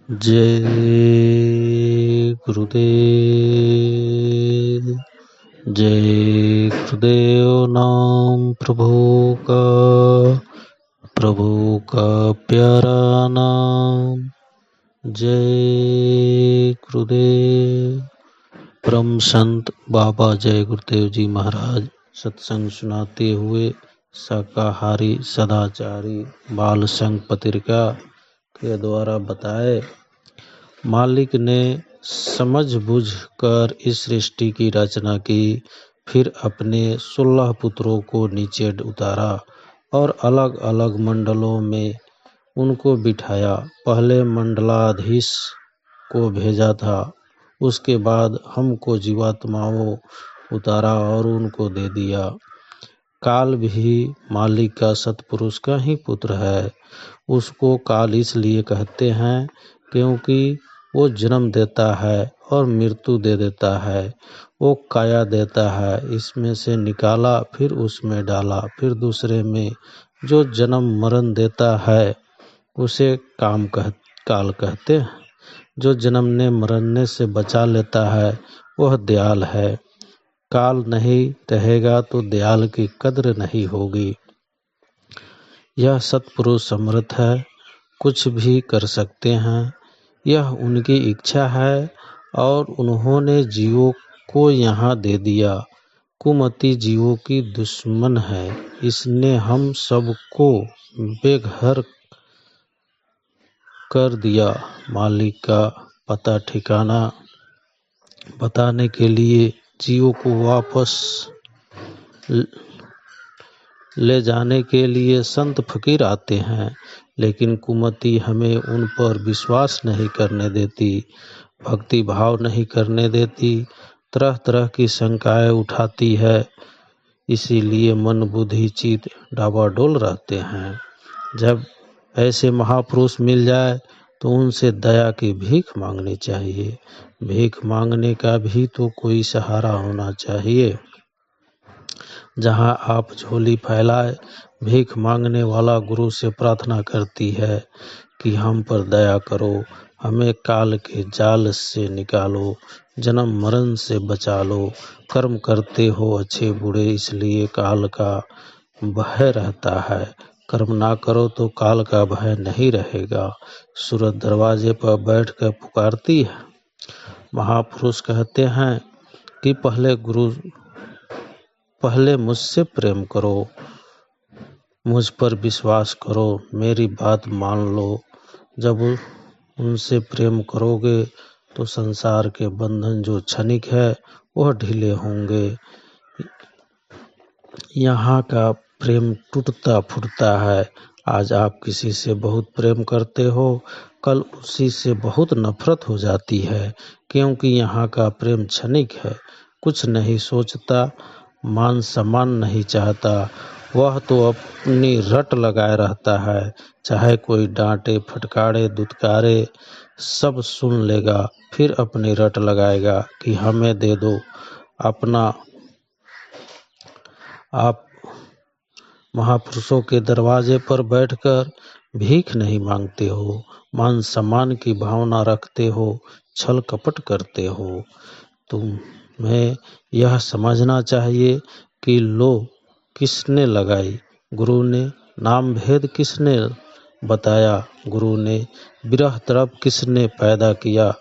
जय गुरुदेव। जय गुरुदेव। नाम प्रभु का प्यारा नाम। जय गुरुदेव। परम संत बाबा जय गुरुदेव जी महाराज सत्संग सुनाते हुए शाकाहारी सदाचारी बाल संघ पत्रिका के द्वारा बताए, मालिक ने समझ बूझ कर इस सृष्टि की रचना की, फिर अपने 16 पुत्रों को नीचे उतारा और अलग अलग मंडलों में उनको बिठाया। पहले मंडलाधीश को भेजा था, उसके बाद हमको जीवात्माओं उतारा और उनको दे दिया। काल भी मालिक का सतपुरुष का ही पुत्र है। उसको काल इसलिए कहते हैं क्योंकि वो जन्म देता है और मृत्यु दे देता है। वो काया देता है, इसमें से निकाला फिर उसमें डाला, फिर दूसरे में जो जन्म मरण देता है उसे काल कहते हैं। जो जन्मने मरने से बचा लेता है वह दयाल है। काल नहीं रहेगा तो दयाल की कद्र नहीं होगी। यह सतपुरुष समर्थ है, कुछ भी कर सकते हैं। यह उनकी इच्छा है और उन्होंने जीवों को यहाँ दे दिया। कुमति जीवों की दुश्मन है, इसने हम सबको बेघर कर दिया। मालिक का पता ठिकाना बताने के लिए जीवों को वापस ले जाने के लिए संत फकीर आते हैं, लेकिन कुमति हमें उन पर विश्वास नहीं करने देती, भक्ति भाव नहीं करने देती, तरह तरह की शंकाएं उठाती है। इसीलिए मन बुद्धि चित्त डावाडोल रहते हैं। जब ऐसे महापुरुष मिल जाए तो उनसे दया की भीख मांगनी चाहिए। भीख मांगने का भी तो कोई सहारा होना चाहिए। जहाँ आप झोली फैलाए, भीख मांगने वाला गुरु से प्रार्थना करती है कि हम पर दया करो, हमें काल के जाल से निकालो, जन्म मरण से बचा लो। कर्म करते हो अच्छे बुरे, इसलिए काल का भय रहता है। कर्म ना करो तो काल का भय नहीं रहेगा। सूरत दरवाजे पर बैठकर पुकारती है। महापुरुष कहते हैं कि पहले मुझसे प्रेम करो, मुझ पर विश्वास करो, मेरी बात मान लो। जब उनसे प्रेम करोगे तो संसार के बंधन जो क्षणिक है वह ढीले होंगे। यहाँ का प्रेम टूटता फूटता है। आज आप किसी से बहुत प्रेम करते हो, कल उसी से बहुत नफरत हो जाती है, क्योंकि यहाँ का प्रेम क्षणिक है। कुछ नहीं सोचता, मान सम्मान नहीं चाहता, वह तो अपनी रट लगाए रहता है। चाहे कोई डांटे फटकारे दुत्कारे सब सुन लेगा, फिर अपनी रट लगाएगा कि हमें दे दो। आप महापुरुषों के दरवाजे पर बैठकर भीख नहीं मांगते हो, मान सम्मान की भावना रखते हो, छल कपट करते हो। तुम्हें यह समझना चाहिए कि लो किसने लगाई, गुरु ने। नाम भेद किसने बताया, गुरु ने। विरह तरफ किसने पैदा किया,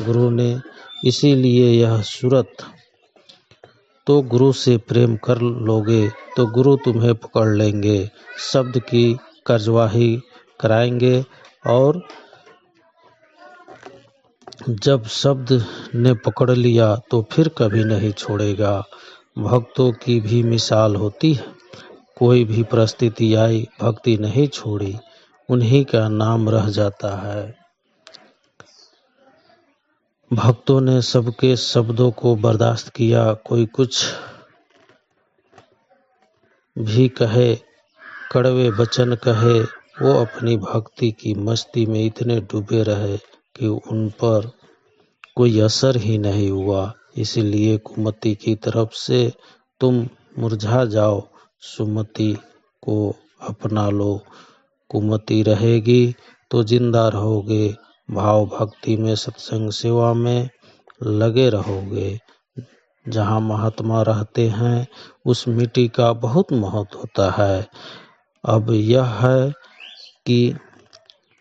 गुरु ने। इसीलिए यह सूरत तो गुरु से प्रेम कर लोगे तो गुरु तुम्हें पकड़ लेंगे, शब्द की कार्यवाही कराएंगे, और जब शब्द ने पकड़ लिया तो फिर कभी नहीं छोड़ेगा। भक्तों की भी मिसाल होती है। कोई भी परिस्थिति आई, भक्ति नहीं छोड़ी, उन्हीं का नाम रह जाता है। भक्तों ने सबके शब्दों को बर्दाश्त किया। कोई कुछ भी कहे, कड़वे वचन कहे, वो अपनी भक्ति की मस्ती में इतने डूबे रहे कि उन पर कोई असर ही नहीं हुआ। इसलिए कुमति की तरफ से तुम मुरझा जाओ, सुमति को अपना लो। कुमति रहेगी तो जिंदा रहोगे, भाव भक्ति में सत्संग सेवा में लगे रहोगे। जहाँ महात्मा रहते हैं उस मिट्टी का बहुत महत्व होता है। अब यह है कि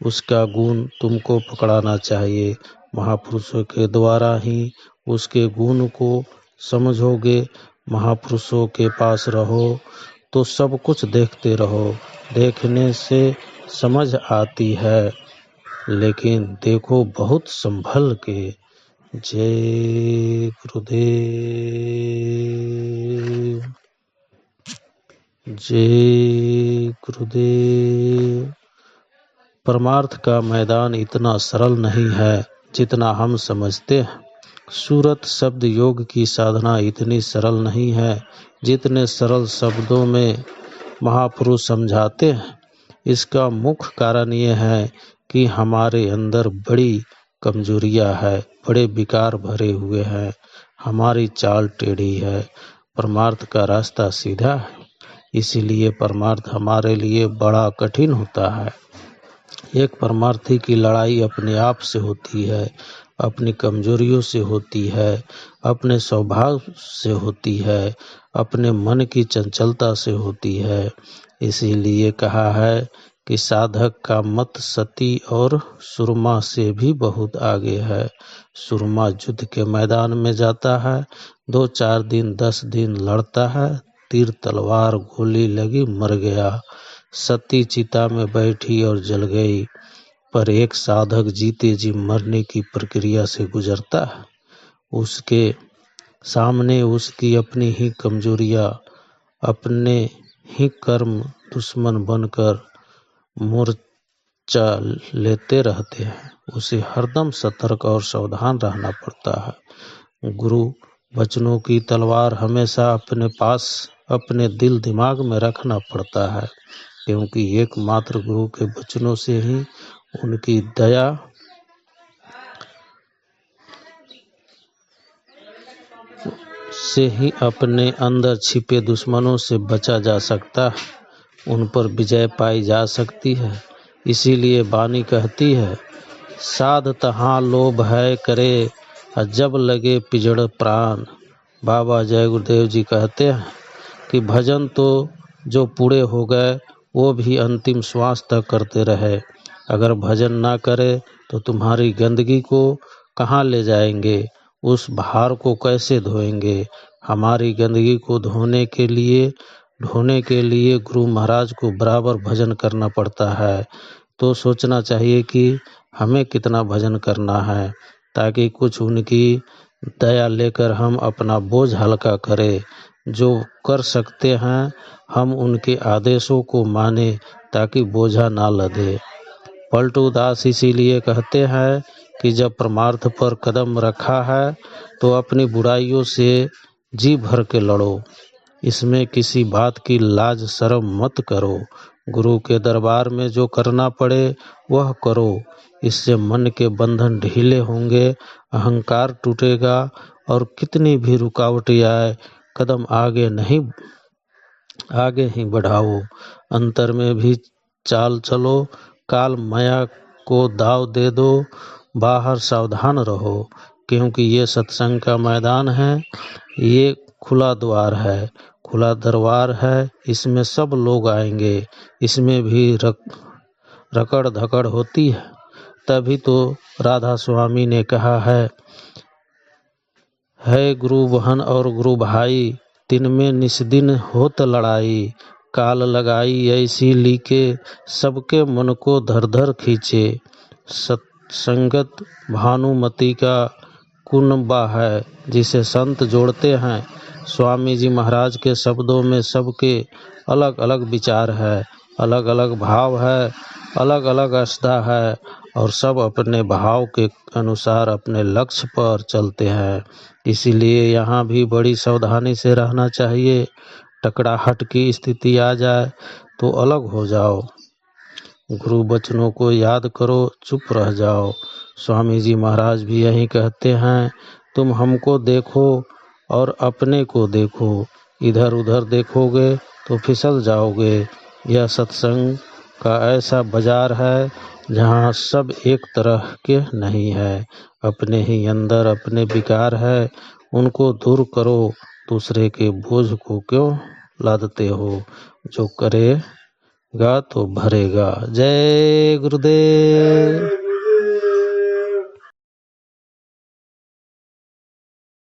उसका गुण तुमको पकड़ाना चाहिए। महापुरुषों के द्वारा ही उसके गुण को समझोगे। महापुरुषों के पास रहो तो सब कुछ देखते रहो। देखने से समझ आती है, लेकिन देखो बहुत संभल के। जय गुरुदेव, जय गुरुदेव। परमार्थ का मैदान इतना सरल नहीं है जितना हम समझते हैं। सूरत शब्द योग की साधना इतनी सरल नहीं है जितने सरल शब्दों में महापुरुष समझाते हैं। इसका मुख्य कारण ये है कि हमारे अंदर बड़ी कमजोरियां है, बड़े विकार भरे हुए हैं, हमारी चाल टेढ़ी है। परमार्थ का रास्ता सीधा है, इसीलिए परमार्थ हमारे लिए बड़ा कठिन होता है। एक परमार्थी की लड़ाई अपने आप से होती है, अपनी कमजोरियों से होती है, अपने स्वभाव से होती है, अपने मन की चंचलता से होती है। इसीलिए कहा है कि साधक का मत सती और सुरमा से भी बहुत आगे है। सुरमा युद्ध के मैदान में जाता है, 2-4 दिन 10 दिन लड़ता है, तीर तलवार गोली लगी मर गया। सती चिता में बैठी और जल गई। पर एक साधक जीते जी मरने की प्रक्रिया से गुजरता है। उसके सामने उसकी अपनी ही कमजोरियां, अपने ही कर्म दुश्मन बनकर मोर्चा लेते रहते हैं। उसे हरदम सतर्क और सावधान रहना पड़ता है। गुरु वचनों की तलवार हमेशा अपने पास, अपने दिल दिमाग में रखना पड़ता है, क्योंकि एकमात्र गुरु के वचनों से ही, उनकी दया से ही अपने अंदर छिपे दुश्मनों से बचा जा सकता है, उन पर विजय पाई जा सकती है। इसीलिए वाणी कहती है, साध तहाँ लोभ है करे, जब लगे पिजड़ प्राण। बाबा जय गुरुदेव जी कहते हैं कि भजन तो जो पूरे हो गए वो भी अंतिम श्वास तक करते रहे। अगर भजन ना करे तो तुम्हारी गंदगी को कहाँ ले जाएंगे, उस भार को कैसे धोएंगे। हमारी गंदगी को धोने के लिए गुरु महाराज को बराबर भजन करना पड़ता है। तो सोचना चाहिए कि हमें कितना भजन करना है, ताकि कुछ उनकी दया लेकर हम अपना बोझ हल्का करें। जो कर सकते हैं हम उनके आदेशों को माने, ताकि बोझा ना लदे। पलटू दास इसीलिए कहते हैं कि जब परमार्थ पर कदम रखा है तो अपनी बुराइयों से जी भर के लड़ो। इसमें किसी बात की लाज शर्म मत करो। गुरु के दरबार में जो करना पड़े वह करो। इससे मन के बंधन ढीले होंगे, अहंकार टूटेगा और कितनी भी रुकावटें आए कदम आगे ही बढ़ाओ। अंतर में भी चाल चलो, काल माया को दाव दे दो। बाहर सावधान रहो, क्योंकि ये सत्संग का मैदान है, ये खुला द्वार है, खुला दरबार है। इसमें सब लोग आएंगे, इसमें भी रकड़ धकड़ होती है। तभी तो राधा स्वामी ने कहा है गुरु बहन और गुरु भाई, दिन में निस्दिन होत लड़ाई। काल लगाई ऐसी लीके, सबके मन को धर धर खींचे। सत्संगत भानुमति का कुनबा है, जिसे संत जोड़ते हैं। स्वामी जी महाराज के शब्दों में सबके अलग अलग विचार है, अलग अलग भाव है, अलग अलग आस्था है, और सब अपने भाव के अनुसार अपने लक्ष्य पर चलते हैं। इसीलिए यहाँ भी बड़ी सावधानी से रहना चाहिए। टकराहट की स्थिति आ जाए तो अलग हो जाओ। गुरु वचनों को याद करो, चुप रह जाओ। स्वामी जी महाराज भी यही कहते हैं, तुम हमको देखो और अपने को देखो। इधर उधर देखोगे तो फिसल जाओगे। यह सत्संग का ऐसा बाजार है जहाँ सब एक तरह के नहीं है, अपने ही अंदर अपने विकार है, उनको दूर करो, दूसरे के बोझ को क्यों लादते हो, जो करेगा तो भरेगा। जय गुरुदेव।